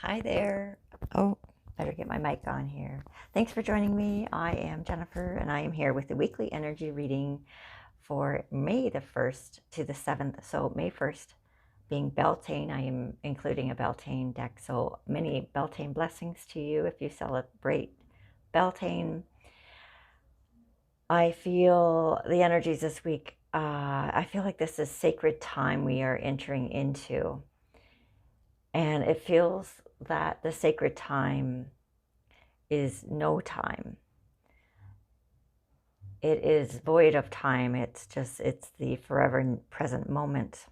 Hi there. Oh, better get my mic on here. Thanks for joining me. I am Jennifer, and I am here with the weekly energy reading for May the 1st to the 7th. So, May 1st being Beltane, I am including a Beltane deck. So, many Beltane blessings to you if you celebrate Beltane. I feel the energies this week. I feel like this is sacred time we are entering into. And it feels that the sacred time is no time. It is void of time. It's the forever present moment.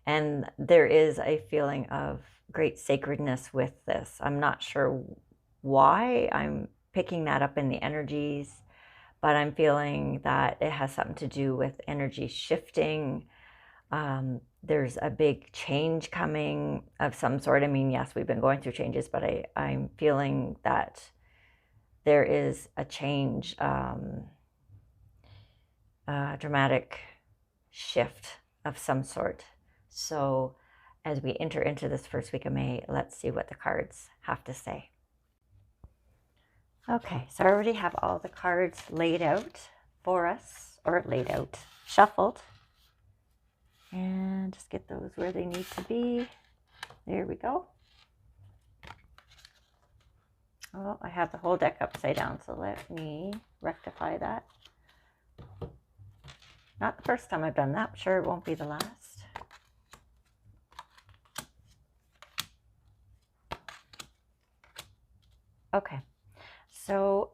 And there is a feeling of great sacredness with this. I'm not sure why I'm picking that up in the energies, but I'm feeling that it has something to do with energy shifting. There's a big change coming of some sort. I mean, yes, we've been going through changes, but I'm feeling that there is a change, a dramatic shift of some sort. So as we enter into this first week of May, let's see what the cards have to say. Okay, so I already have all the cards laid out for us, or shuffled. And just get those where they need to be. There we go. Oh, I have the whole deck upside down, so let me rectify that. Not the first time I've done that. I'm sure it won't be the last. Okay, so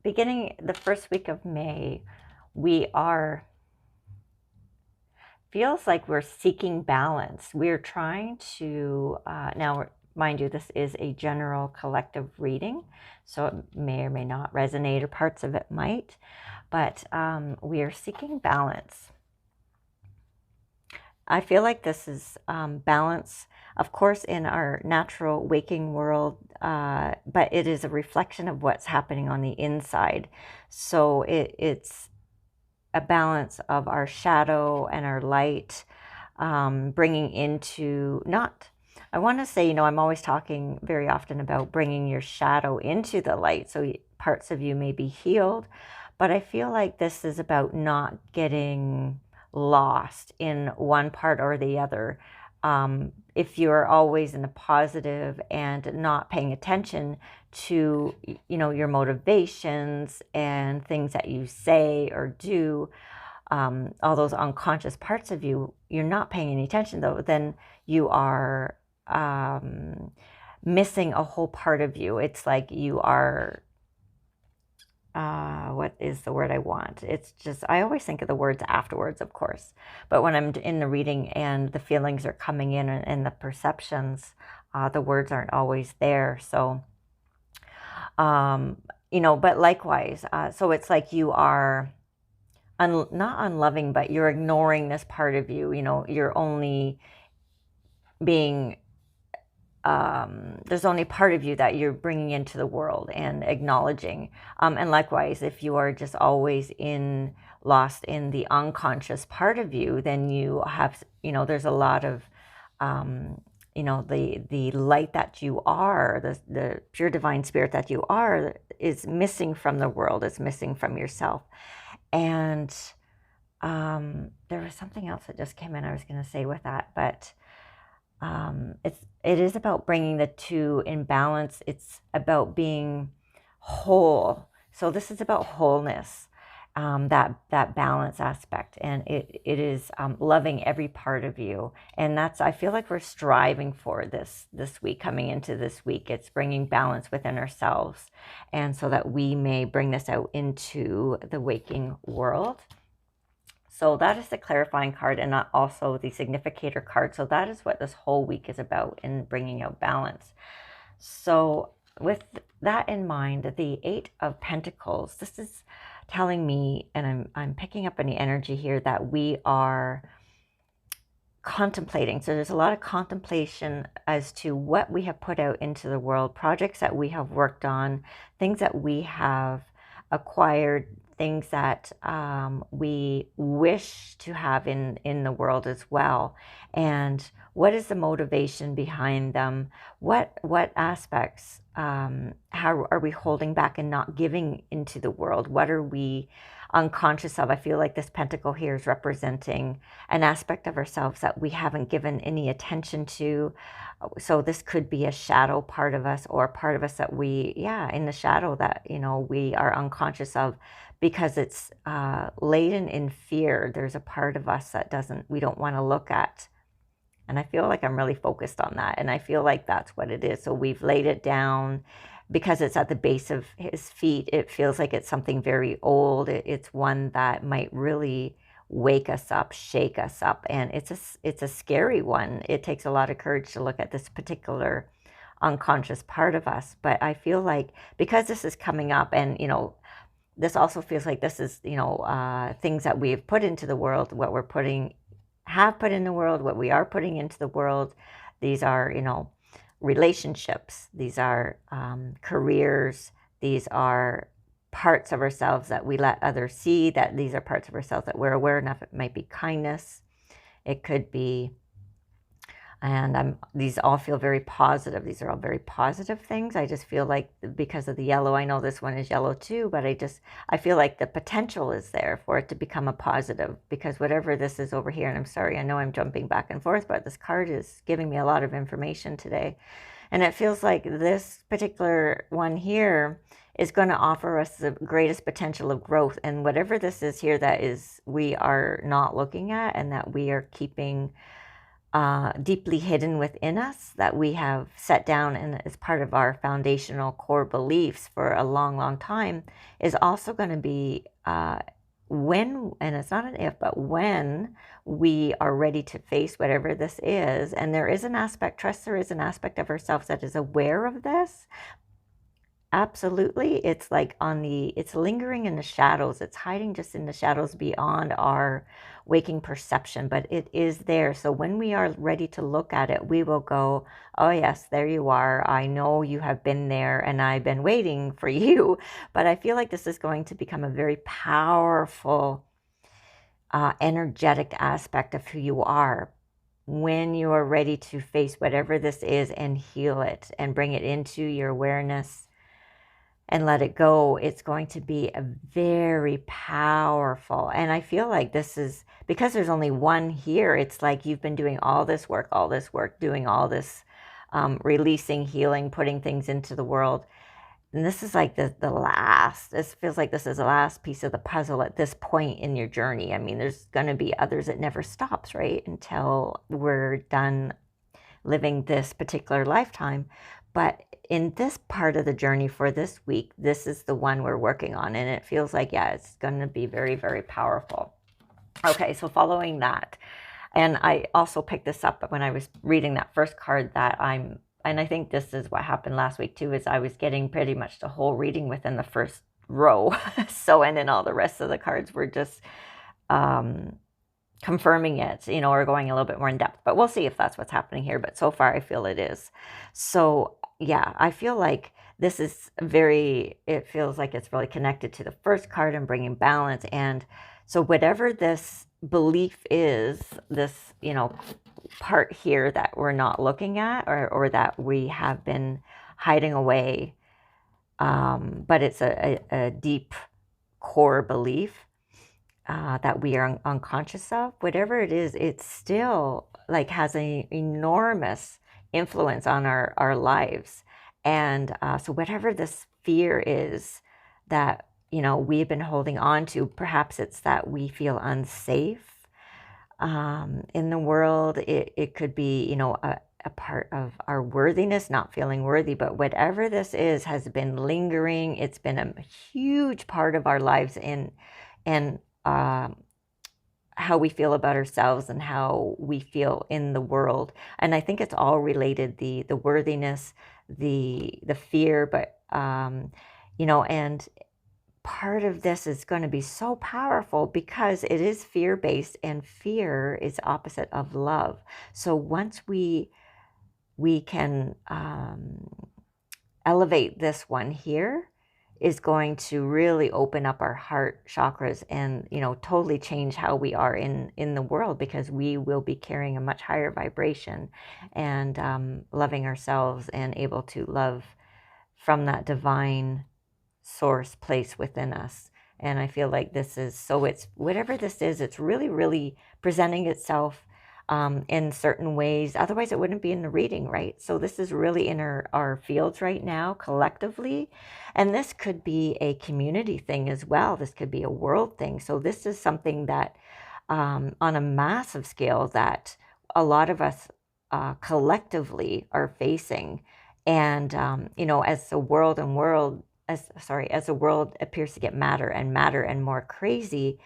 beginning the first week of May, feels like we're seeking balance. We're trying to, now mind you, this is a general collective reading, so it may or may not resonate, or parts of it might, but we are seeking balance. I feel like this is balance, of course, in our natural waking world, but it is a reflection of what's happening on the inside. So it's a balance of our shadow and our light, bringing into, not, I want to say, I'm always talking very often about bringing your shadow into the light. So parts of you may be healed, but I feel like this is about not getting lost in one part or the other. If you're always in the positive and not paying attention to, your motivations and things that you say or do, all those unconscious parts of you, you're not paying any attention though, then you are missing a whole part of you. It's like you are, what is the word I want? It's just, I always think of the words afterwards, of course. But when I'm in the reading and the feelings are coming in and the perceptions, the words aren't always there. So, but likewise, so it's like you are not unloving, but you're ignoring this part of you. You're only being, there's only part of you that you're bringing into the world and acknowledging. And likewise, if you are just always lost in the unconscious part of you, then you have, there's a lot of, the light that you are, the pure divine spirit that you are, is missing from the world. It's missing from yourself. And there was something else that just came in I was going to say with that, but it is about bringing the two in balance. It's about being whole. So this is about wholeness, that balance aspect, and it is loving every part of you. And I feel like we're striving for this week, coming into this week. It's bringing balance within ourselves, and so that we may bring this out into the waking world. So that is the clarifying card, and also the significator card. So that is what this whole week is about, in bringing out balance. So with that in mind, the Eight of Pentacles, this is telling me, and I'm picking up any energy here, that we are contemplating. So there's a lot of contemplation as to what we have put out into the world, projects that we have worked on, things that we have acquired, things that we wish to have in the world as well. And what is the motivation behind them? What aspects, how are we holding back and not giving into the world? What are we unconscious of? I feel like this pentacle here is representing an aspect of ourselves that we haven't given any attention to. So this could be a shadow part of us, or a part of us that we, in the shadow that, we are unconscious of, because it's laden in fear. There's a part of us that we don't want to look at. And I feel like I'm really focused on that. And I feel like that's what it is. So we've laid it down because it's at the base of his feet. It feels like it's something very old. It's one that might really wake us up, shake us up. And it's a scary one. It takes a lot of courage to look at this particular unconscious part of us. But I feel like because this is coming up, and, this also feels like this is, things that we've put into the world, what we're have put in the world, what we are putting into the world. These are, relationships. These are careers. These are parts of ourselves that we let others see, that these are parts of ourselves that we're aware enough. It might be kindness. It could be, and these all feel very positive. These are all very positive things. I just feel like because of the yellow, I know this one is yellow too, but I feel like the potential is there for it to become a positive, because whatever this is over here, and I'm sorry, I know I'm jumping back and forth, but this card is giving me a lot of information today. And it feels like this particular one here is going to offer us the greatest potential of growth. And whatever this is here that we are not looking at, and that we are keeping deeply hidden within us, that we have set down and as part of our foundational core beliefs for a long, long time, is also going to be when, and it's not an if, but when we are ready to face whatever this is. And there is an aspect, trust, there is an aspect of ourselves that is aware of this. Absolutely. It's like it's lingering in the shadows. It's hiding just in the shadows beyond our waking perception, but it is there. So when we are ready to look at it, we will go, oh yes, there you are. I know you have been there, and I've been waiting for you. But I feel like this is going to become a very powerful, energetic aspect of who you are. When you are ready to face whatever this is and heal it and bring it into your awareness and let it go, it's going to be a very powerful. And I feel like this is, because there's only one here, it's like you've been doing all this work, doing all this, releasing, healing, putting things into the world. And this is like the last, this feels like this is the last piece of the puzzle at this point in your journey. I mean, there's going to be others. It never stops, right? Until we're done living this particular lifetime. But in this part of the journey for this week, this is the one we're working on. And it feels like, it's going to be very, very powerful. Okay, so following that, and I also picked this up when I was reading that first card, and I think this is what happened last week too, is I was getting pretty much the whole reading within the first row. So, and then all the rest of the cards were just confirming it, or going a little bit more in depth. But we'll see if that's what's happening here. But so far, I feel it is. So, I feel like this is it feels like it's really connected to the first card and bringing balance. And so whatever this belief is, this, part here that we're not looking at, or that we have been hiding away, but it's a deep core belief that we are unconscious of, whatever it is, it still like has an enormous influence on our lives. And so whatever this fear is that, we've been holding on to, perhaps it's that we feel unsafe in the world. It could be, a part of our worthiness, not feeling worthy. But whatever this is has been lingering. It's been a huge part of our lives, and how we feel about ourselves and how we feel in the world. And I think it's all related, the worthiness, the fear, but and part of this is going to be so powerful because it is fear-based, and fear is opposite of love. So once we can elevate this one here, is going to really open up our heart chakras and, totally change how we are in the world, because we will be carrying a much higher vibration and loving ourselves and able to love from that divine source place within us. And I feel like this is, so it's whatever this is, it's really, really presenting itself in certain ways. Otherwise, it wouldn't be in the reading, right? So this is really in our fields right now, collectively. And this could be a community thing as well. This could be a world thing. So this is something that on a massive scale that a lot of us collectively are facing. And, as the world appears to get madder and more crazy,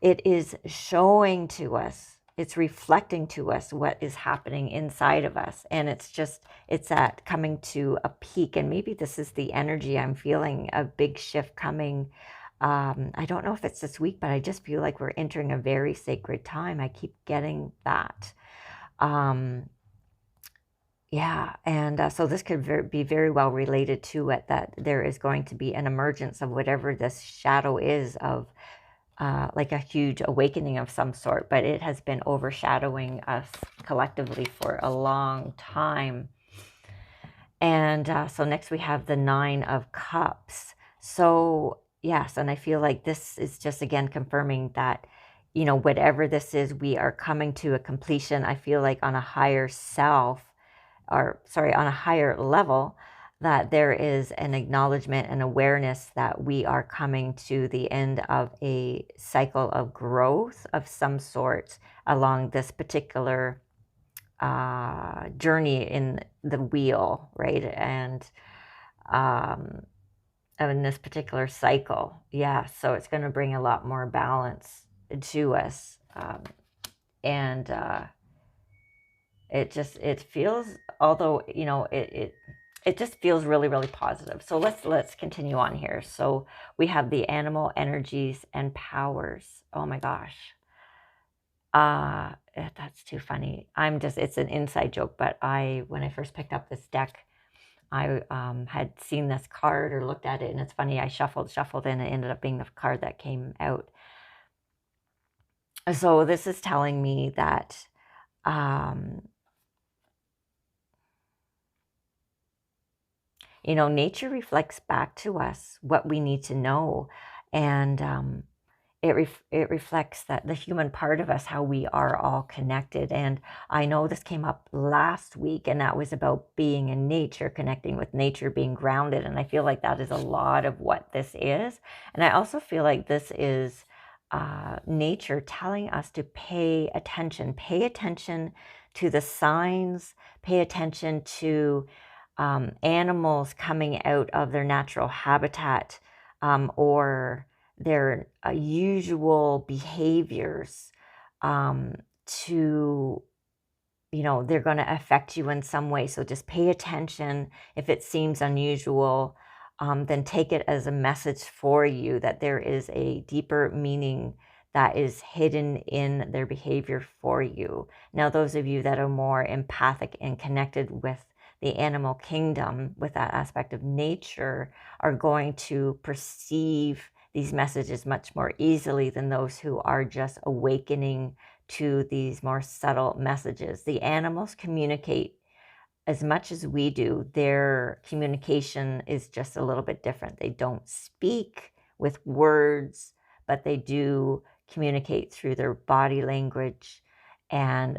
it is showing to us, it's reflecting to us what is happening inside of us. And it's at coming to a peak. And maybe this is the energy I'm feeling, a big shift coming. I don't know if it's this week, but I just feel like we're entering a very sacred time. I keep getting that. Yeah, and so this could be very well related to it, that there is going to be an emergence of whatever this shadow is, of like a huge awakening of some sort, but it has been overshadowing us collectively for a long time. And so next we have the 9 of Cups. So yes, and I feel like this is just again confirming that, whatever this is, we are coming to a completion. I feel like on a higher on a higher level, that there is an acknowledgement and awareness that we are coming to the end of a cycle of growth of some sort along this particular journey in the wheel, right? And in this particular cycle. Yeah, so it's going to bring a lot more balance to us. And it feels, although, it just feels really, really positive. So let's continue on here. So we have the animal energies and powers. Oh my gosh. That's too funny. It's an inside joke, but when I first picked up this deck, I had seen this card or looked at it, and it's funny, I shuffled, and it ended up being the card that came out. So this is telling me that nature reflects back to us what we need to know. And it reflects that the human part of us, how we are all connected. And I know this came up last week, and that was about being in nature, connecting with nature, being grounded. And I feel like that is a lot of what this is. And I also feel like this is nature telling us to pay attention to the signs, pay attention to animals coming out of their natural habitat, or their usual behaviors, to, they're going to affect you in some way. So just pay attention. If it seems unusual, then take it as a message for you that there is a deeper meaning that is hidden in their behavior for you. Now, those of you that are more empathic and connected with the animal kingdom, with that aspect of nature, are going to perceive these messages much more easily than those who are just awakening to these more subtle messages. The animals communicate as much as we do. Their communication is just a little bit different. They don't speak with words, but they do communicate through their body language and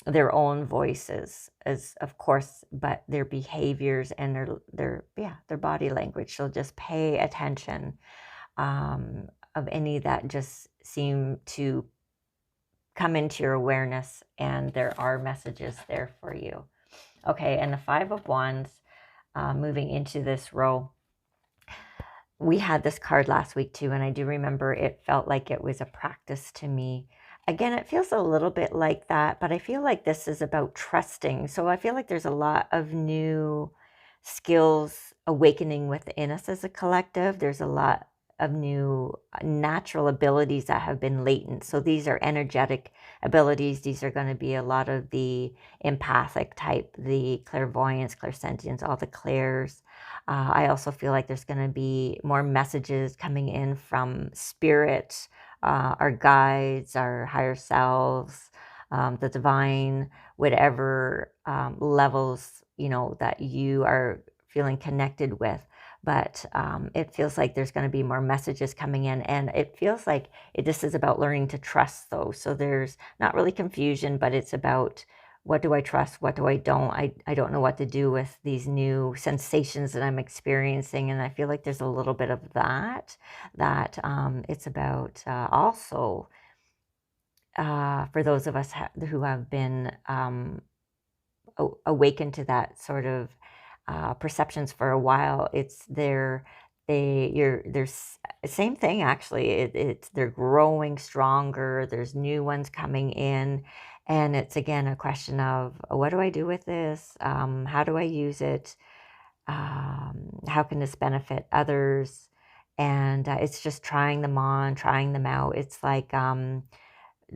their own voices, as of course, but their behaviors and their body language. So just pay attention of any that just seem to come into your awareness, and there are messages there for you. Okay, and the 5 of Wands, moving into this row. We had this card last week too, and I do remember it felt like it was a practice to me. Again, it feels a little bit like that, but I feel like this is about trusting. So I feel like there's a lot of new skills awakening within us as a collective. There's a lot new natural abilities that have been latent. So these are energetic abilities. These are going to be a lot of the empathic type, the clairvoyance, clairsentience, all the clairs. I also feel like there's going to be more messages coming in from spirit, our guides, our higher selves, the divine, whatever levels, that you are feeling connected with. But it feels like there's going to be more messages coming in, and it feels like this is about learning to trust those. So there's not really confusion, but it's about, what do I trust? What do I don't? I don't know what to do with these new sensations that I'm experiencing. And I feel like there's a little bit of that it's about also for those of us who have been awakened to that sort of perceptions for a while. It's there's same thing actually. It's they're growing stronger. There's new ones coming in, and it's again a question of, what do I do with this? How do I use it? How can this benefit others? And it's just trying them on, trying them out. It's like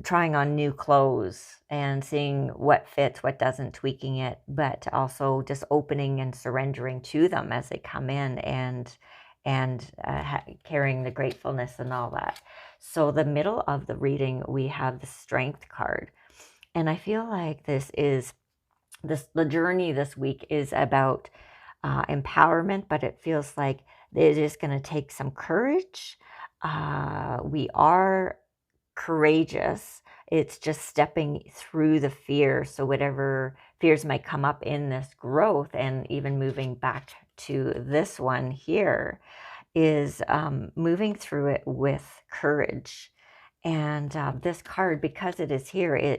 trying on new clothes and seeing what fits, what doesn't, tweaking it, but also just opening and surrendering to them as they come in, and carrying the gratefulness and all that. So the middle of the reading, we have the Strength card, and I feel like the journey this week is about empowerment, but it feels like it is going to take some courage. We are courageous. It's just stepping through the fear. So whatever fears might come up in this growth, and even moving back to this one here, is moving through it with courage. And this card, because it is here,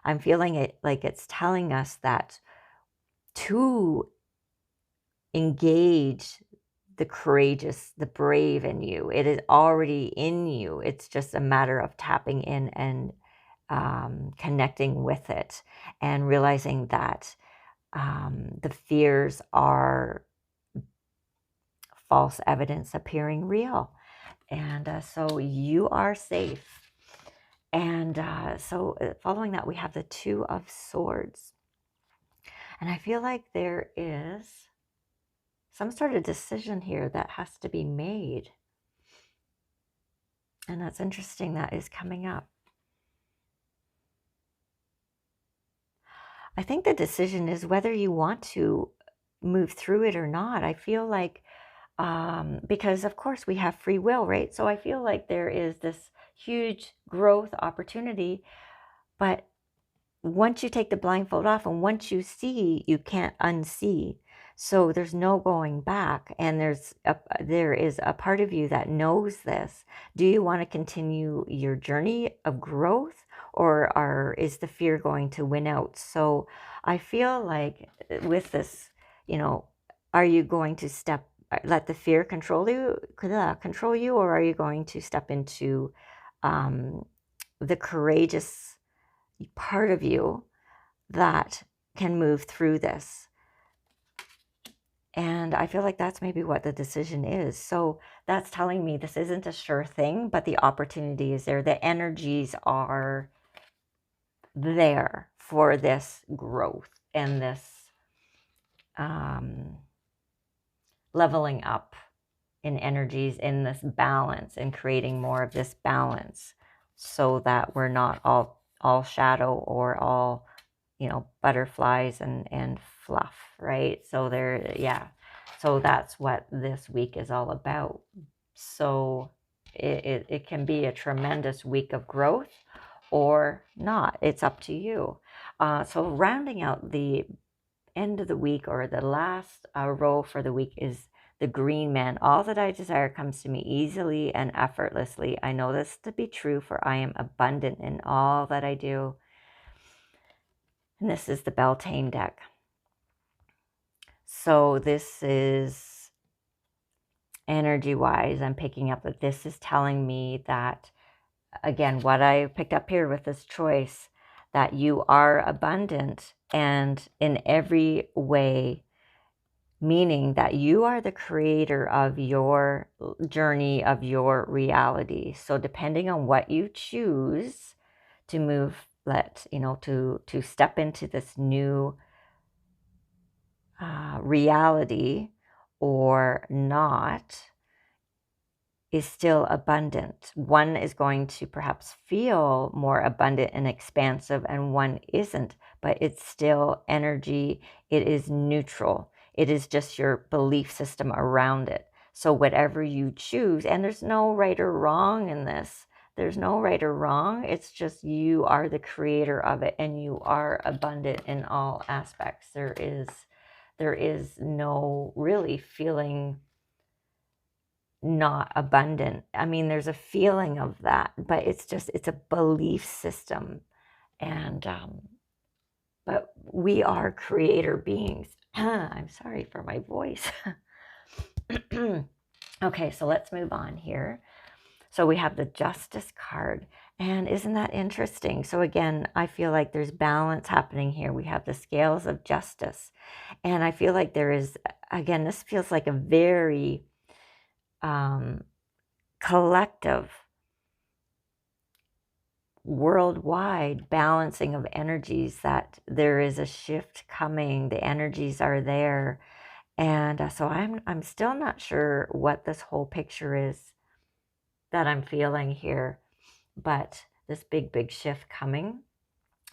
I'm feeling it like it's telling us that to engage the courageous, the brave in you. It is already in you. It's just a matter of tapping in and connecting with it, and realizing that the fears are false evidence appearing real. And so you are safe. And so following that, we have the Two of Swords. And I feel like there is some sort of decision here that has to be made. And that's interesting, that is coming up. I think the decision is whether you want to move through it or not. I feel like, because of course we have free will, right? So I feel like there is this huge growth opportunity, but once you take the blindfold off, and once you see, you can't unsee. So there's no going back, and there is a part of you that knows this. Do you want to continue your journey of growth, or is the fear going to win out? So I feel like with this, are you going to let the fear control you, or are you going to step into the courageous part of you that can move through this? And I feel like that's maybe what the decision is. So that's telling me this isn't a sure thing, but the opportunity is there. The energies are there for this growth and this leveling up in energies, in this balance, and creating more of this balance, so that we're not all shadow or all butterflies and fluff, right? So so that's what this week is all about. So it can be a tremendous week of growth or not. It's up to you. So rounding out the end of the week, or the last row for the week, is the Green Man. All that I desire comes to me easily and effortlessly. I know this to be true, for I am abundant in all that I do. And this is the Beltane deck. So this is energy-wise, I'm picking up that this is telling me that, again, what I picked up here with this choice, that you are abundant, and in every way meaning that you are the creator of your journey, of your reality. So depending on what you choose to move, to step into this new reality or not, is still abundant. One is going to perhaps feel more abundant and expansive, and one isn't, but it's still energy. It is neutral. It is just your belief system around it. So, whatever you choose, and there's no right or wrong in this. There's no right or wrong. It's just you are the creator of it, and you are abundant in all aspects. There is no really feeling not abundant. I mean, there's a feeling of that, but it's a belief system. And, but we are creator beings. I'm sorry for my voice. Okay, so let's move on here. So we have the Justice card. And isn't that interesting? So again, I feel like there's balance happening here. We have the scales of justice. And I feel like there is, again, this feels like a very collective, worldwide balancing of energies, that there is a shift coming. The energies are there. And so I'm still not sure what this whole picture is that I'm feeling here, but this big shift coming.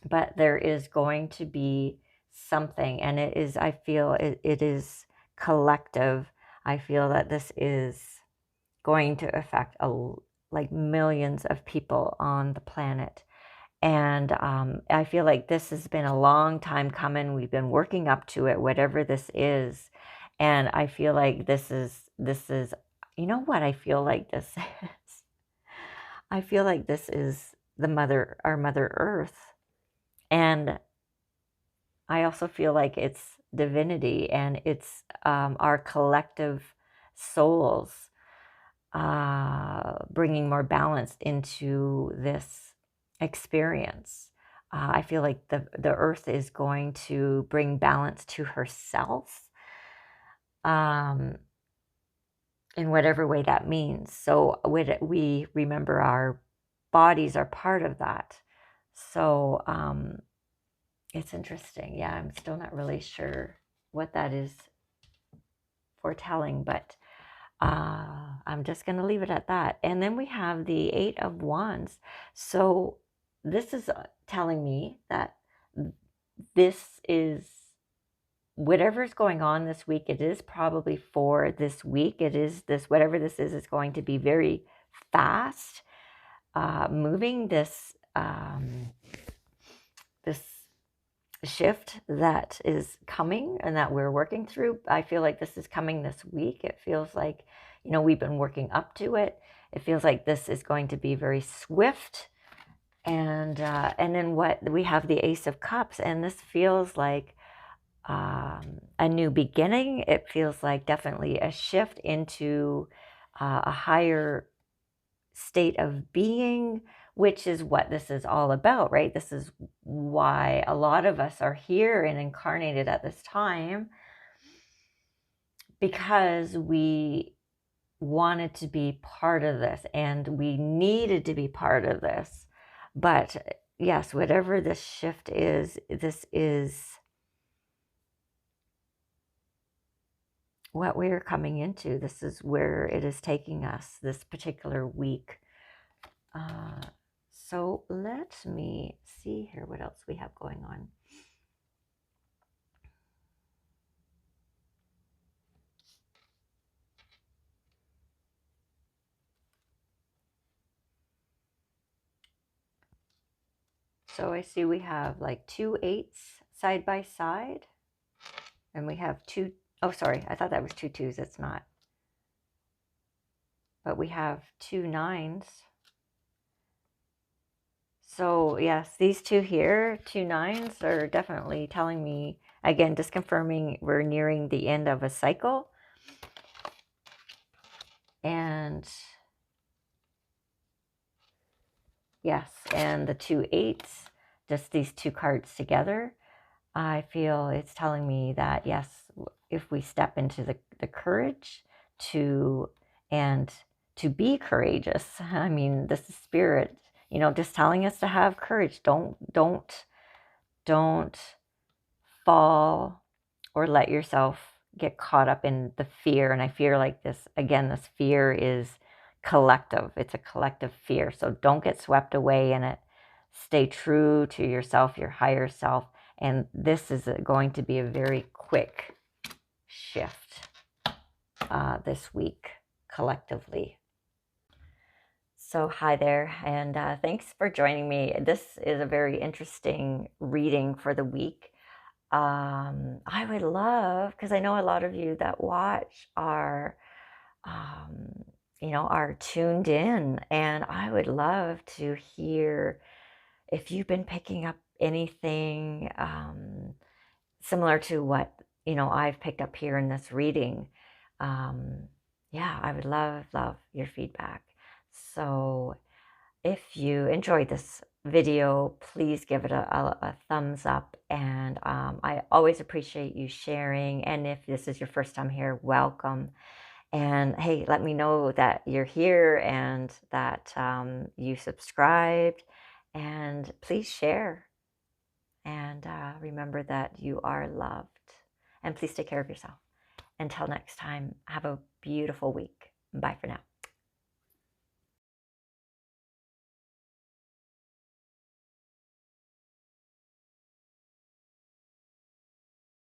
But there is going to be something, and it is, I feel it is collective. I feel that this is going to affect like millions of people on the planet. And I feel like this has been a long time coming. We've been working up to it, whatever this is. And I feel like this is, you know what I feel like this is? I feel like this is our Mother Earth. And I also feel like it's divinity, and it's our collective souls bringing more balance into this experience. I feel like the earth is going to bring balance to herself, in whatever way that means. So we remember our bodies are part of that. So it's interesting. Yeah, I'm still not really sure what that is foretelling, but I'm just going to leave it at that. And then we have the Eight of Wands. So this is telling me that this is, whatever's going on this week, it is probably for this week. It is this, whatever this is going to be very fast moving. This shift that is coming and that we're working through. I feel like this is coming this week. It feels like, we've been working up to it. It feels like this is going to be very swift. And then what we have, the Ace of Cups, and this feels like a new beginning. It feels like definitely a shift into a higher state of being, which is what this is all about, right? This is why a lot of us are here and incarnated at this time, because we wanted to be part of this and we needed to be part of this. But yes, whatever this shift is, this is what we're coming into. This is where it is taking us this particular week. So let me see here what else we have going on. So I see we have like 2 8s side by side. And we have two, oh, sorry, I thought that was 2 2s. It's not. But we have 2 9s. So yes, these two here, 2 9s, are definitely telling me, again, just confirming we're nearing the end of a cycle. And yes, and the 2 8s, just these two cards together, I feel it's telling me that, yes, if we step into the courage to and to be courageous. I mean, this is spirit, just telling us to have courage. Don't fall or let yourself get caught up in the fear. And I fear like this, again, this fear is collective. It's a collective fear. So don't get swept away in it. Stay true to yourself, your higher self. And this is going to be a very quick shift this week collectively. So hi there, and thanks for joining me. This is a very interesting reading for the week. I would love, because I know a lot of you that watch um, are tuned in, and I would love to hear if you've been picking up anything similar to what I've picked up here in this reading. Yeah, I would love your feedback. So if you enjoyed this video, please give it a thumbs up, and I always appreciate you sharing. And if this is your first time here, welcome. And hey, let me know that you're here and that you subscribed, and please share. And remember that you are loved. And please take care of yourself. Until next time, have a beautiful week. Bye for now.